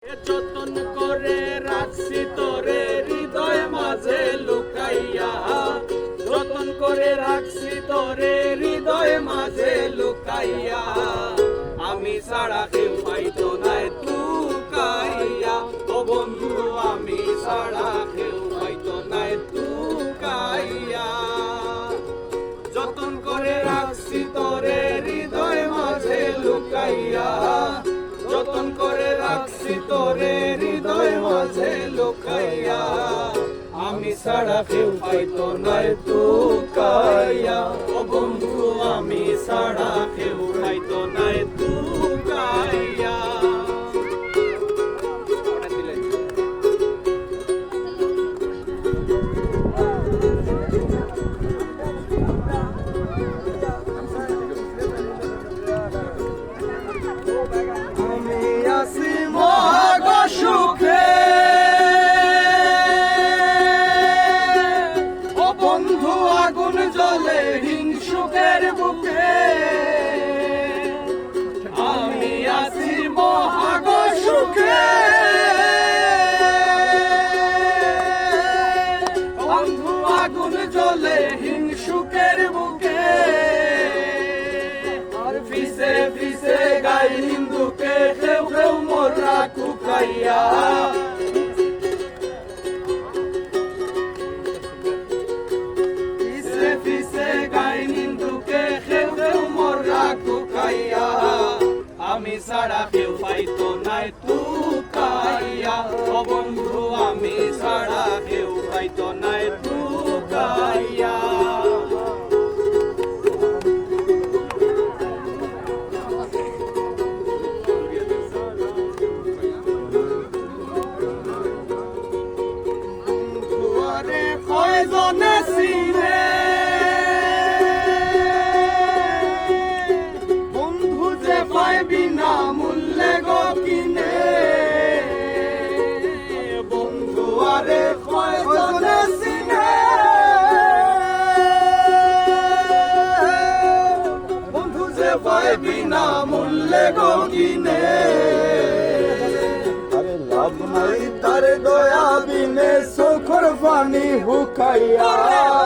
যতন করে রাখছি তোরে হৃদয় মাঝে লুকাইয়া, যতন করে রাখছি তোরে হৃদয় মাঝে লুকাইয়া, আমি ছাড়া কেউ পাইতো নাই তুকাইয়া, ও বন্ধু আমি ছাড়া কেউ পাইতো নাই তুকাইয়া। যতন করে রাখছি তোরে হৃদয় মাঝে লুকাইয়া, যতন করে রাখছি তোরে হৃদয় মাঝে লুকাইয়া, আমি ছাড়া কেউ পাইতো নাই তুকাইয়া, ও বন্ধু আমি ছাড়া কেউ পাইতো নাই তুকাইয়া। সুখে ও বন্ধু আগুন জ্বলে হিংসুকের বুকে, আমি আছি মহাগ সুখে, বন্ধু আগুন জ্বলে হিংসুকের বুকে, আর ফিসে ফিসে গাই হিন্দুকে কেউ কেউ মোরা কুকাইয়া, ফিসে ফিসে গাই হিন্দুকে কেউ কেউ মোরা কুকাইয়া, আমি ছাড়া কেউ পাইতো নাই তুকাইয়া, ও বন্ধু আমি ছাড়া কেউ পাইতো নাই তুকাইয়া। কয়জনে চিনে বন্ধু যে পায় বিনা মূল্যে গো কিনে, বন্ধু আরে কয়জনে চিনে বন্ধু যে পায় বিনা মূল্যে গো কিনে, লাভ নাই তার দয়া বিনে চোখর পানি হুকাইয়া,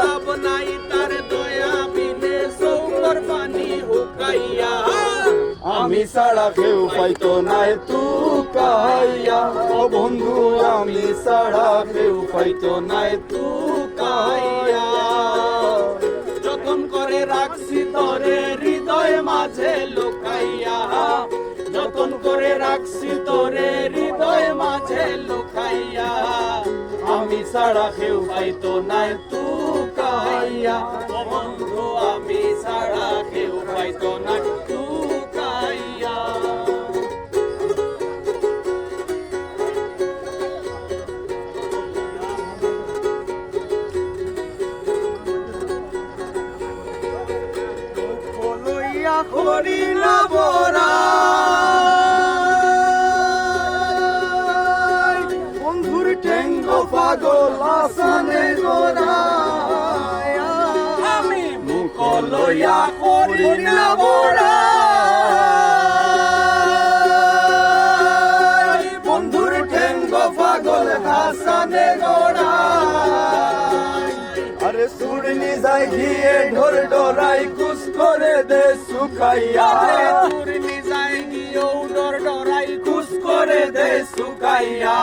লাভ নাই তার দয়া বিনে চোখর পানি হুকাইয়া, আমি ছাড়া কেউ পাইতো নাই তুকাইয়া, ও বন্ধু আমি ছাড়া কেউ পাইতো নাই তুকাইয়া। যতন করে রাখছি তোরে হৃদয় মাঝে লুকাইয়া, যতন করে রাখছি তোরে হৃদয় মাঝে লুকাইয়া, আমি ছাড়া কেউ পাইতো নাই তুকাইয়া, ও বন্ধু আমি ছাড়া কেউ পাইতো নাই তুকাইয়া। লইয়া করি না বরা পাগল আসানে গোরায়, আমি মুখ লইয়া করি না বড়াই, বন্ধুর ঠেঙ্গ পাগল হাসানে গোরায়, আরে সুরনি যাই গিয়ে ঢোর ডরাই কুস করে দে সুখাইয়া, সুরনি যাই গিয়ে ডোর ডরাই কুস করে দে সুখাইয়া,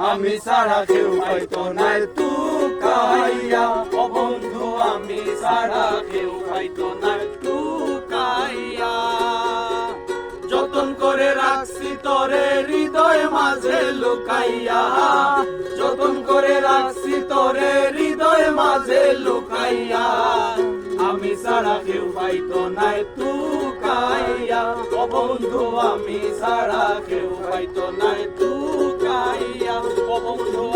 আমি ছাড়া কেউ পাইতো নাই তুকাইয়া, ও বন্ধু আমি ছাড়া কেউ পাইতো নাই তুকাইয়া। যতন করে রাখছি তোরে হৃদয় মাঝে লুকাইয়া, যতন করে রাখছি তোরে হৃদয় মাঝে লুকাইয়া, আমি ছাড়া কেউ পাইতো নাই তুকাইয়া, ও বন্ধু আমি ছাড়া কেউ পাইতো নাই তুকাইয়া, ও বন্ধু